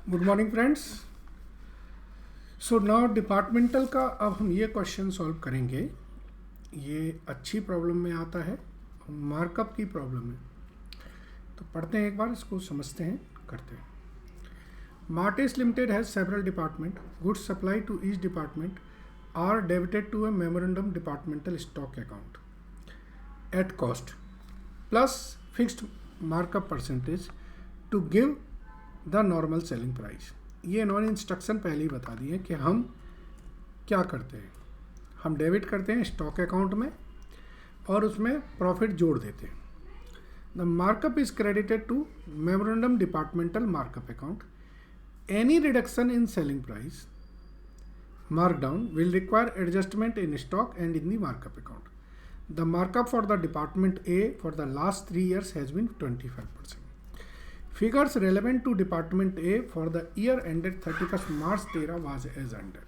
Good morning friends. So now departmental का अब हम ये क्वेश्चन सॉल्व करेंगे। ये अच्छी प्रॉब्लम में आता है, मार्कअप की प्रॉब्लम है। तो पढ़ते हैं, एक बार इसको समझते हैं, करते हैं। Martis limited has several department. Goods supply to each department are debited to a memorandum departmental stock account at cost plus fixed markup percentage to give the normal selling price. ये इन्होंने इंस्ट्रक्शन पहले ही बता दी है कि हम क्या करते हैं। हम डेबिट करते हैं स्टॉक अकाउंट में और उसमें प्रॉफिट जोड़ देते हैं। The markup is credited to memorandum departmental markup account. Any reduction in selling price markdown will require adjustment in stock and in the markup account. The markup for the department A for the last 3 years has been 25%. Figures relevant to department A for the year ended 31st March 13 was as under.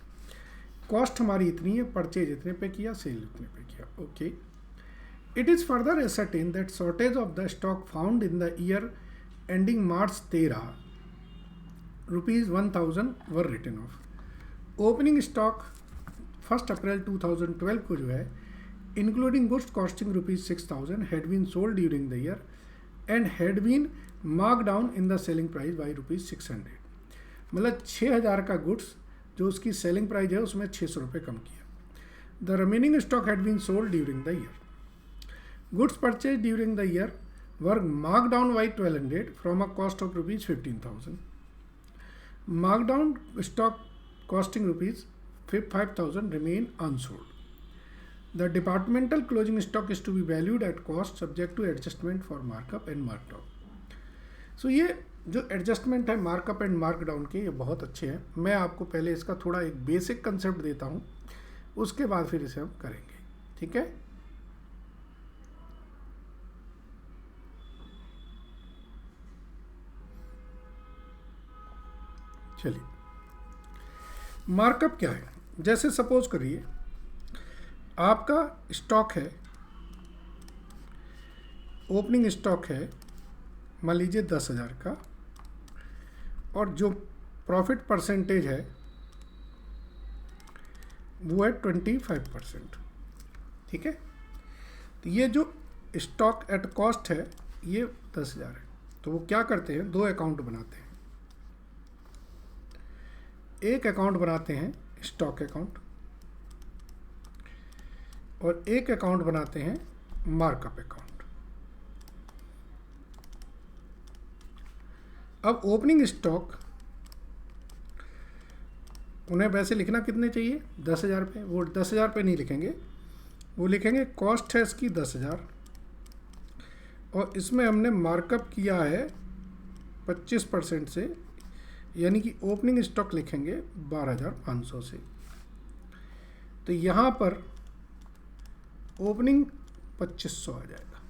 Cost हमारी इतनी है, purchase इतने पे किया, cell इतने पे किया। Okay, it is further ascertained that shortage of the stock found in the year ending March 13 rupees 1000 were written off. Opening stock 1 April 2012 को जो है including goods costing ₹6000 had been sold during the year and had been mark down in the selling price by ₹600। मतलब 6000 का goods जो उसकी selling price है उसमें 600 रुपये कम किया। The remaining stock had been sold during the year. Goods purchase during the year were mark down by 1200 from a cost of ₹15,000। Mark down stock costing ₹5,000 remain unsold. The departmental closing stock is to be valued at cost subject to adjustment for markup and markdown. So ये जो adjustment है markup and markdown के, ये बहुत अच्छे हैं। मैं आपको पहले इसका थोड़ा एक बेसिक कंसेप्ट देता हूँ, उसके बाद फिर इसे हम करेंगे। ठीक है, चलिए। मार्कअप क्या है? जैसे सपोज करिए आपका स्टॉक है, ओपनिंग स्टॉक है मान लीजिए 10,000 का, और जो प्रॉफिट परसेंटेज है वो है 25%। ठीक है, तो ये जो स्टॉक एट कॉस्ट है ये 10,000 है। तो वो क्या करते हैं, 2 अकाउंट बनाते हैं। एक अकाउंट बनाते हैं स्टॉक अकाउंट और एक अकाउंट बनाते हैं मार्कअप अकाउंट। अब ओपनिंग स्टॉक उन्हें वैसे लिखना कितने चाहिए, 10,000 पे। वो 10,000 पे नहीं लिखेंगे, वो लिखेंगे कॉस्ट है इसकी 10,000 और इसमें हमने मार्कअप किया है 25% से, यानी कि ओपनिंग स्टॉक लिखेंगे 12,500 से। तो यहाँ पर ओपनिंग 2500 आ जाएगा।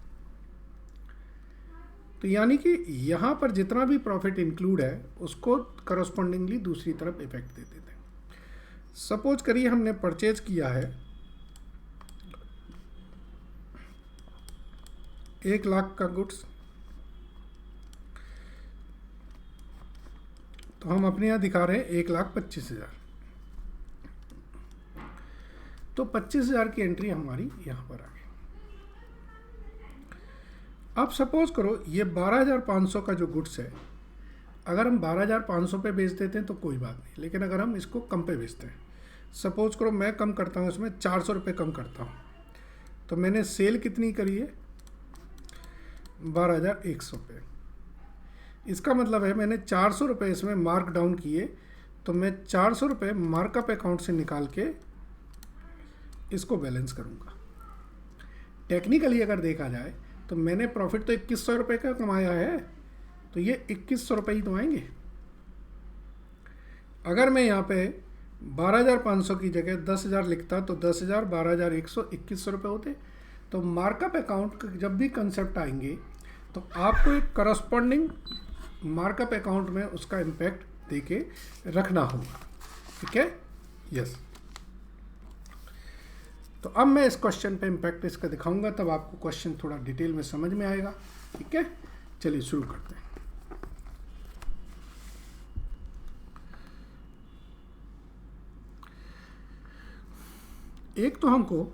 तो यानी कि यहाँ पर जितना भी प्रॉफिट इंक्लूड है उसको करस्पॉन्डिंगली दूसरी तरफ इफेक्ट दे देते हैं। सपोज करिए हमने परचेज किया है 1 लाख का गुड्स, तो हम अपने यहाँ दिखा रहे हैं 1,25,000। तो 25,000 की एंट्री हमारी यहाँ पर आ गई। अब सपोज करो ये 12,500 का जो गुड्स है, अगर हम 12,500 पे बेच देते हैं तो कोई बात नहीं, लेकिन अगर हम इसको कम पे बेचते हैं, सपोज करो मैं कम करता हूँ, इसमें 400 रुपये कम करता हूँ, तो मैंने सेल कितनी करी है 12,100 पे। इसका मतलब है मैंने 400 रुपये इसमें मार्क डाउन किए, तो मैं 400 रुपये मार्कअप अकाउंट से निकाल के इसको बैलेंस करूँगा। टेक्निकली अगर देखा जाए तो मैंने प्रॉफिट तो 2,100 रुपये का कमाया है, तो ये 2,100 रुपये ही तो आएंगे। अगर मैं यहाँ पे 12,500 की जगह 10,000 लिखता तो 10,000 12,100 2,100 रुपये होते। तो मार्कअप अकाउंट जब भी कंसेप्ट आएंगे तो आपको एक करस्पॉन्डिंग मार्कअप अकाउंट में उसका इम्पैक्ट देके रखना होगा। ठीक है, यस। तो अब मैं इस क्वेश्चन पे इम्पैक्ट इसका दिखाऊंगा, तब आपको क्वेश्चन थोड़ा डिटेल में समझ में आएगा। ठीक है, चलिए शुरू करते हैं। एक तो हमको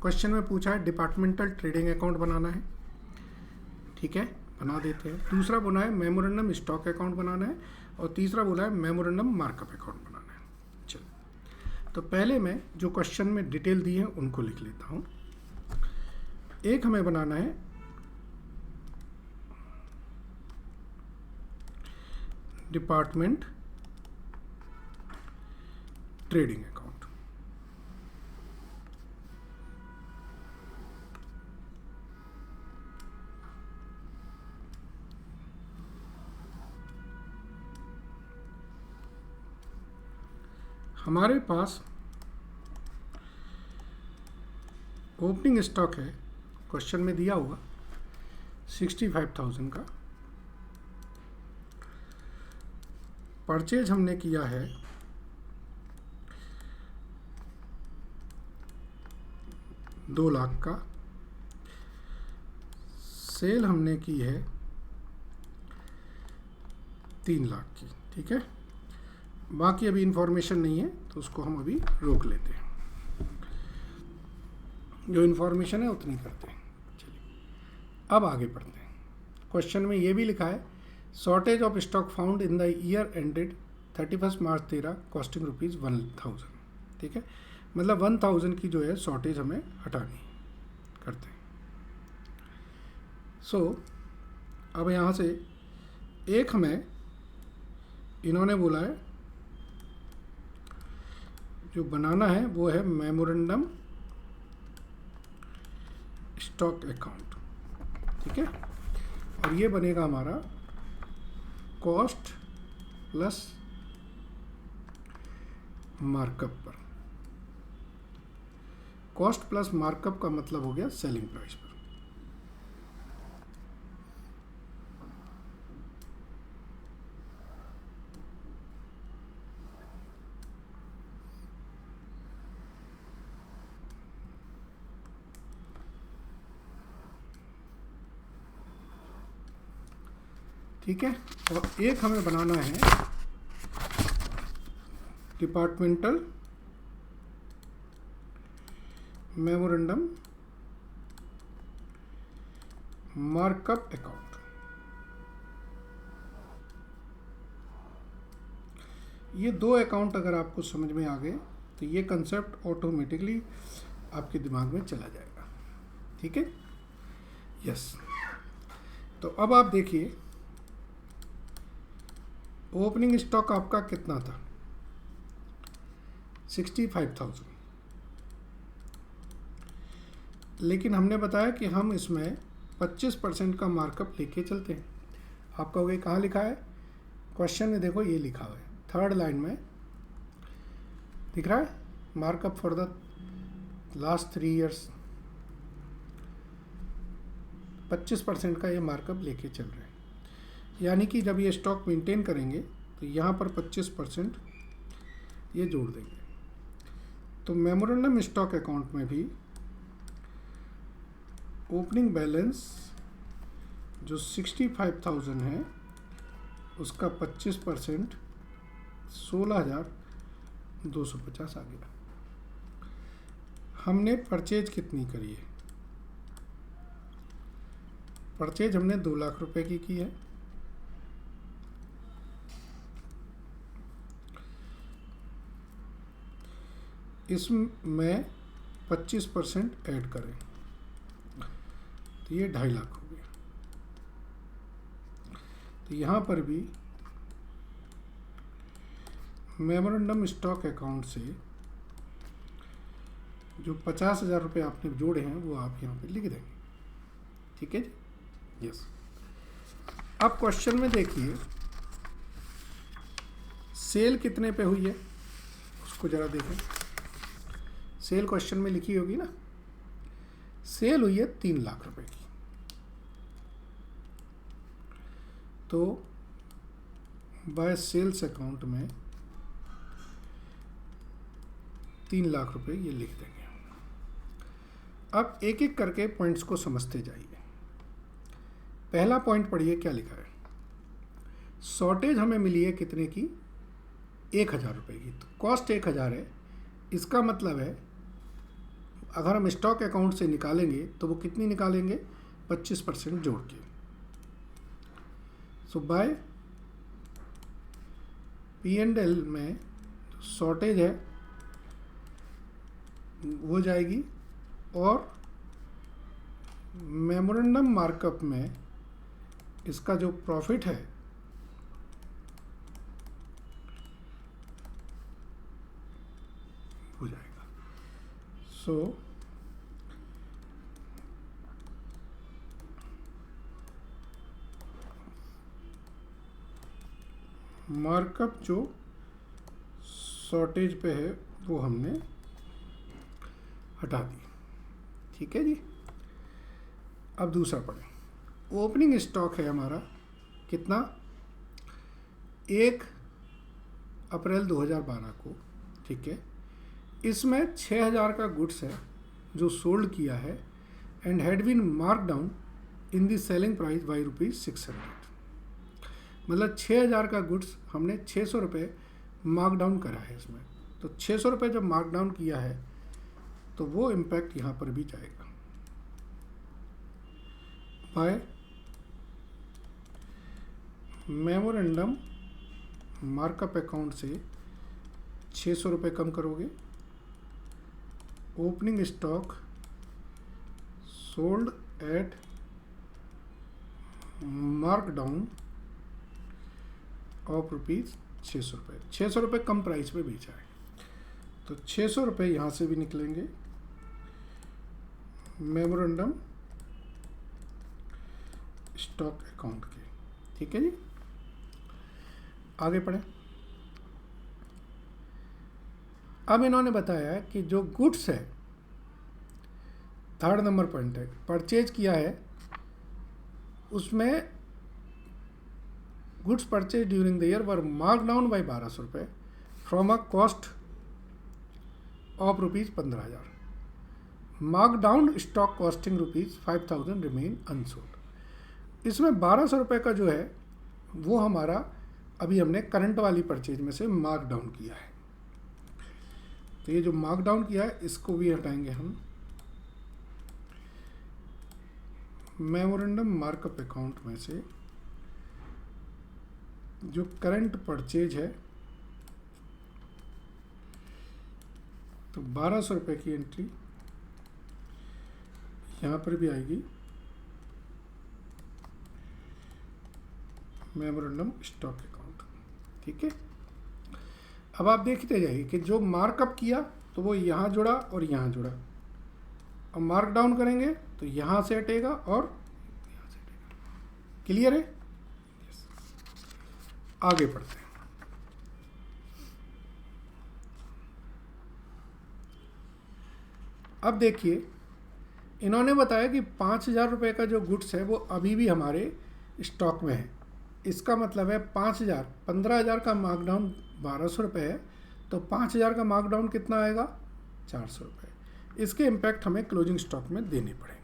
क्वेश्चन में पूछा है डिपार्टमेंटल ट्रेडिंग अकाउंट बनाना है, ठीक है, बना देते हैं। दूसरा बोला है मेमोरेंडम स्टॉक अकाउंट बनाना है, और तीसरा बोला है मेमोरेंडम मार्कअप अकाउंट बनाना है। चलो, तो पहले मैं जो क्वेश्चन में डिटेल दी है उनको लिख लेता हूँ। एक हमें बनाना है डिपार्टमेंट ट्रेडिंग अकाउंट। हमारे पास ओपनिंग स्टॉक है, क्वेश्चन में दिया हुआ 65,000 का। परचेज हमने किया है 2 लाख का। सेल हमने की है 3 लाख की, ठीक है। बाकी अभी इंफॉर्मेशन नहीं है तो उसको हम अभी रोक लेते हैं, जो इंफॉर्मेशन है उतनी करते हैं। चलिए अब आगे पढ़ते हैं। क्वेश्चन में ये भी लिखा है shortage of stock found in the year ended 31 March 13 costing ₹1000, ठीक है। मतलब 1000 की जो है शॉर्टेज हमें हटानी करते हैं। सो अब यहाँ से एक हमें इन्होंने बोला है जो बनाना है वो है मेमोरेंडम स्टॉक अकाउंट, ठीक है। और ये बनेगा हमारा कॉस्ट प्लस मार्कअप पर। कॉस्ट प्लस मार्कअप का मतलब हो गया सेलिंग प्राइस पर। ठीक है। और एक हमें बनाना है डिपार्टमेंटल मेमोरेंडम मार्कअप अकाउंट। ये 2 अकाउंट अगर आपको समझ में आ गए तो ये कंसेप्ट ऑटोमेटिकली आपके दिमाग में चला जाएगा, ठीक है। यस, तो अब आप देखिए ओपनिंग स्टॉक आपका कितना था 65,000, लेकिन हमने बताया कि हम इसमें 25% का मार्कअप लेके चलते हैं। आप कहोगे कहाँ लिखा है? क्वेश्चन में देखो ये लिखा हुआ है, 3rd लाइन में दिख रहा है markup for the last 3 years. 25% का ये मार्कअप लेके चल रहे हैं, यानी कि जब ये स्टॉक मेंटेन करेंगे तो यहाँ पर 25% ये जोड़ देंगे। तो मेमोरेंडम स्टॉक अकाउंट में भी ओपनिंग बैलेंस जो 65,000 है उसका 25% 16,250 आ गया। हमने परचेज कितनी करी है? परचेज हमने 2 लाख रुपए की है। इसमें 25% ऐड करें तो ये 2.5 लाख हो गया। तो यहाँ पर भी मेमोरेंडम स्टॉक अकाउंट से जो 50,000 रुपये आपने जोड़े हैं वो आप यहाँ पे लिख देंगे, ठीक है जी। यस, अब क्वेश्चन में देखिए सेल कितने पे हुई है उसको ज़रा देखें। सेल क्वेश्चन में लिखी होगी ना, सेल हुई है 3 लाख रुपए की। तो बाय सेल्स अकाउंट में 3 लाख रुपए ये लिख देंगे। अब एक एक करके पॉइंट्स को समझते जाइए। पहला पॉइंट पढ़िए क्या लिखा है। शॉर्टेज हमें मिली है कितने की? 1,000 रुपये की। तो कॉस्ट 1,000 है, इसका मतलब है अगर हम स्टॉक अकाउंट से निकालेंगे तो वो कितनी निकालेंगे, 25% जोड़ के। सो बाय P&L में शॉर्टेज है वो जाएगी, और मेमोरेंडम मार्कअप में इसका जो प्रॉफिट है हो जाएगा। सो मार्कअप जो शॉर्टेज पे है वो हमने हटा दी। ठीक है जी। अब दूसरा पढ़ें। ओपनिंग स्टॉक है हमारा कितना, 1 अप्रैल 2012 को। ठीक है, इसमें 6000 का गुड्स है जो सोल्ड किया है and had been mark down in the selling price by ₹600। मतलब 6000 का गुड्स हमने 600 रुपये मार्क डाउन करा है इसमें। तो 600 रुपये जब मार्क डाउन किया है तो वो इम्पैक्ट यहाँ पर भी जाएगा। बाय मेमोरेंडम मार्कअप अकाउंट से 600 रुपये कम करोगे, opening stock sold at mark down of ₹600। 600 रुपये कम प्राइस पे बेचा है, तो 600 रुपये यहाँ से भी निकलेंगे मेमोरेंडम स्टॉक अकाउंट के। ठीक है जी, आगे पढ़ें। अब इन्होंने बताया है कि जो गुड्स है, 3rd नंबर पॉइंट है, परचेज किया है, उसमें goods purchase during the year were mark down by 1200 रुपये from a cost of ₹15,000। Mark down stock costing ₹5,000 remain unsold. इसमें 1200 रुपये का जो है वो हमारा अभी हमने करंट वाली परचेज में से मार्क डाउन किया है। तो ये जो मार्क डाउन किया है इसको भी हटाएंगे हम मेमोरेंडम मार्कअप अकाउंट में से। जो करंट परचेज है तो 1200 रुपये की एंट्री यहाँ पर भी आएगी मेमोरेंडम स्टॉक अकाउंट। ठीक है, अब आप देखते जाइए कि जो मार्कअप किया तो वो यहाँ जुड़ा और यहाँ जुड़ा, अब मार्क डाउन करेंगे तो यहाँ से हटेगा और यहाँ से हटेगा। क्लियर है? आगे बढ़ते हैं। अब देखिए, इन्होंने बताया कि 5000 रुपये का जो गुड्स है वो अभी भी हमारे स्टॉक में है। इसका मतलब है 5000, 15000 का मार्कडाउन 1200 रुपये है, तो 5000 का मार्कडाउन कितना आएगा, 400 रुपये। इसके इम्पैक्ट हमें क्लोजिंग स्टॉक में देने पड़ेंगे।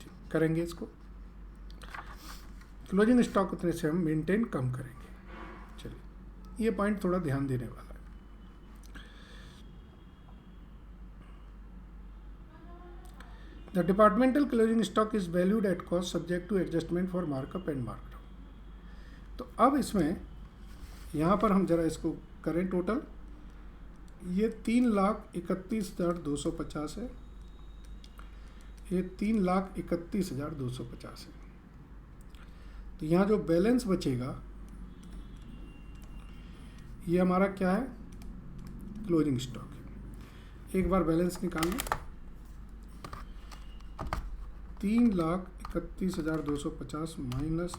ठीक, करेंगे इसको। क्लोजिंग स्टॉक उतने से हम मेंटेन कम करेंगे। चलिए, ये पॉइंट थोड़ा ध्यान देने वाला है। The departmental closing stock is valued at cost subject to adjustment for markup and markdown। तो अब इसमें यहाँ पर हम जरा इसको करें टोटल। ये 3,31,250 है, ये 3,31,250 है। तो यहाँ जो बैलेंस बचेगा ये हमारा क्या है, क्लोजिंग स्टॉक है। एक बार बैलेंस निकाल लें। 3,31,250 माइनस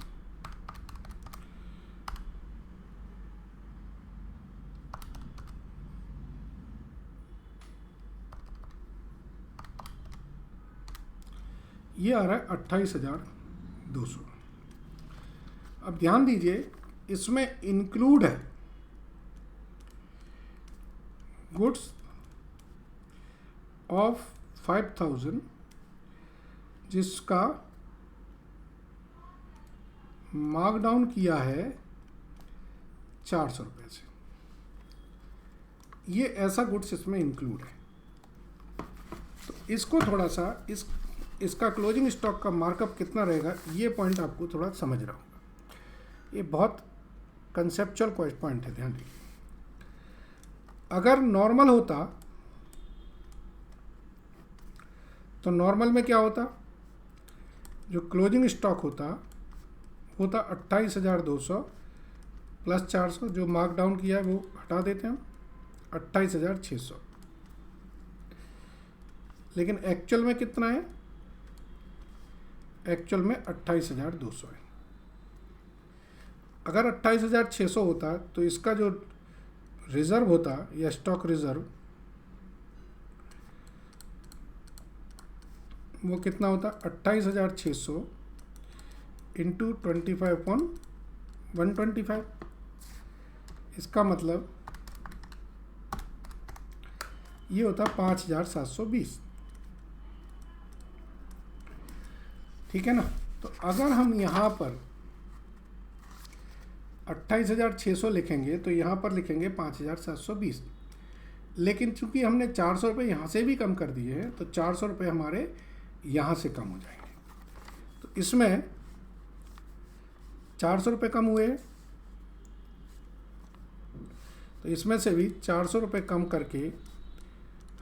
ये आ रहा है 28,200। अब ध्यान दीजिए, इसमें इंक्लूड है गुड्स ऑफ 5,000 जिसका मार्कडाउन किया है 400 रुपये से। ये ऐसा गुड्स इसमें इंक्लूड है। तो इसको थोड़ा सा इसका क्लोजिंग स्टॉक का मार्कअप कितना रहेगा, ये पॉइंट आपको थोड़ा समझना होगा। ये बहुत कंसेप्चुअल पॉइंट है, ध्यान रखिए। अगर नॉर्मल होता तो नॉर्मल में क्या होता, जो क्लोजिंग स्टॉक होता 28,200 प्लस 400, जो मार्क डाउन किया है वो हटा देते हैं हम, 28,600। लेकिन एक्चुअल में कितना है, एक्चुअल में 28,200 है। अगर 28,600 होता तो इसका जो रिजर्व होता या स्टॉक रिजर्व वो कितना होता, 28,600 इंटू 25/125। इसका मतलब ये होता 5,720। ठीक है ना। तो अगर हम यहाँ पर 28,600 लिखेंगे तो यहाँ पर लिखेंगे 5,720, लेकिन चूंकि हमने 400 रुपये यहाँ से भी कम कर दिए हैं तो 400 रुपये हमारे यहाँ से कम हो जाएंगे। तो इसमें 400 रुपये कम हुए, तो इसमें से भी 400 रुपये कम करके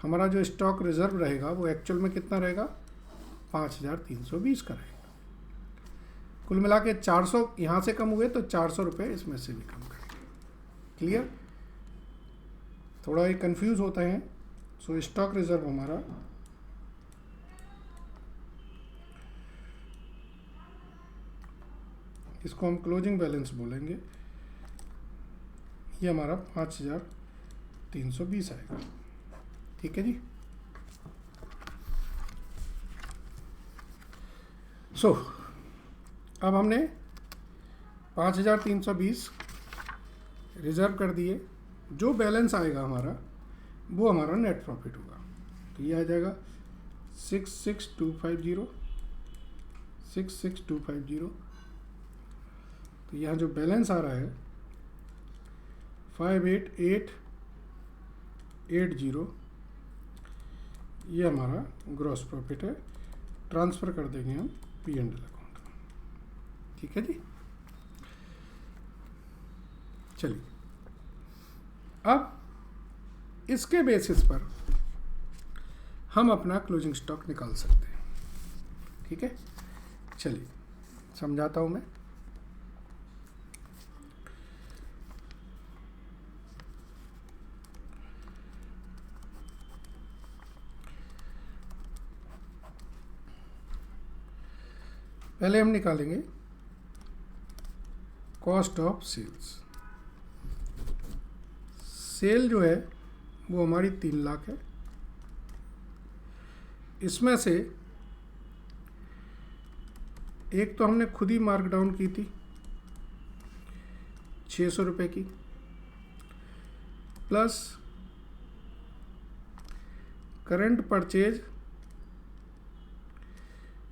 हमारा जो स्टॉक रिजर्व रहेगा वो एक्चुअल में कितना रहेगा, 5,320 का रहेगा। कुल मिला के 400 यहाँ से कम हुए तो 400 रुपये इसमें से भी कम करेंगे। क्लियर। थोड़ा ये कंफ्यूज होता है। सो स्टॉक रिजर्व हमारा इसको हम क्लोजिंग बैलेंस बोलेंगे, ये हमारा 5,320 आएगा। ठीक है जी। सो अब हमने 5,320 रिजर्व कर दिए, जो बैलेंस आएगा हमारा वो हमारा नेट प्रॉफिट होगा। तो ये आ जाएगा 66,250, 66,250। तो यहाँ जो बैलेंस आ रहा है 58,880, ये हमारा ग्रॉस प्रॉफिट है। ट्रांसफ़र कर देंगे हम P&L अकाउंट में। ठीक है जी। चलिए अब इसके बेसिस पर हम अपना क्लोजिंग स्टॉक निकाल सकते हैं। ठीक है, चलिए समझाता हूँ मैं। पहले हम निकालेंगे कॉस्ट ऑफ सेल्स। सेल जो है वो हमारी 3 लाख है। इसमें से एक तो हमने खुद ही मार्क डाउन की थी 600 रुपये की, प्लस करंट परचेज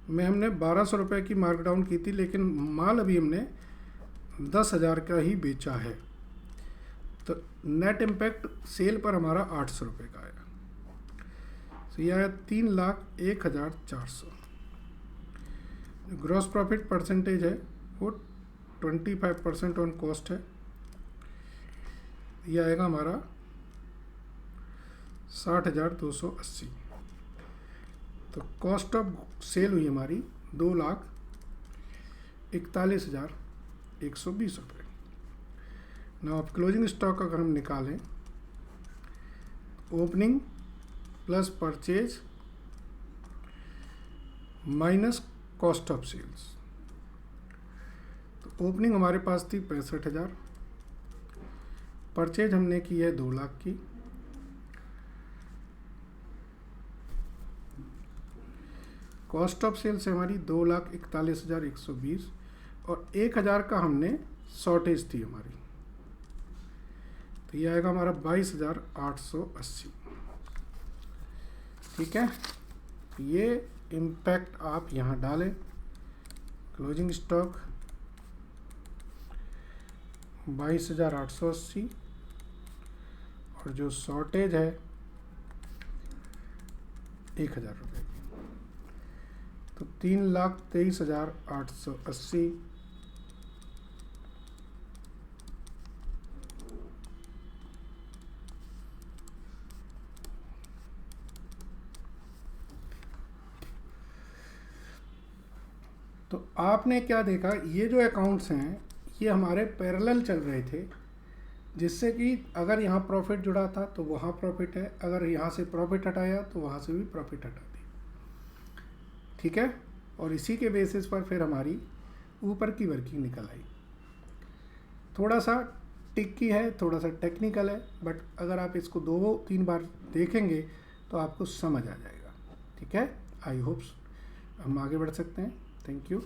में हमने 1,200 रुपये की मार्क डाउन की थी, लेकिन माल अभी हमने 10,000 का ही बेचा है। तो नेट इम्पैक्ट सेल पर हमारा 800 रुपये का आएगा। तो यह है 3,01,400। ग्रॉस प्रॉफिट परसेंटेज है वो 25% ऑन कॉस्ट है। यह आएगा हमारा 60,280। तो कॉस्ट ऑफ सेल हुई हमारी 2,41,120 रुपये। ना अब क्लोजिंग स्टॉक अगर हम निकालें, opening plus purchase minus cost of sales. तो ओपनिंग हमारे पास थी 65,000, परचेज हमने की है 2 लाख की, कॉस्ट ऑफ सेल्स है हमारी 2,41,120 और 1,000 का हमने शॉर्टेज थी हमारी। तो ये आएगा हमारा 22,880। ठीक है, ये इम्पैक्ट आप यहाँ डालें। क्लोजिंग स्टॉक 22,880 और जो शॉर्टेज है 1,000 रुपये की। तो 3,23,880 तो आपने क्या देखा, ये जो अकाउंट्स हैं ये हमारे पैरेलल चल रहे थे, जिससे कि अगर यहाँ प्रॉफिट जुड़ा था तो वहाँ प्रॉफिट है, अगर यहाँ से प्रॉफिट हटाया तो वहाँ से भी प्रॉफिट हटा दी। ठीक है, और इसी के बेसिस पर फिर हमारी ऊपर की वर्किंग निकल आई। थोड़ा सा टिक्की है, थोड़ा सा टेक्निकल है, बट अगर आप इसको 2-3 बार देखेंगे तो आपको समझ आ जाएगा। ठीक है, आई होप्स हम आगे बढ़ सकते हैं। Thank you.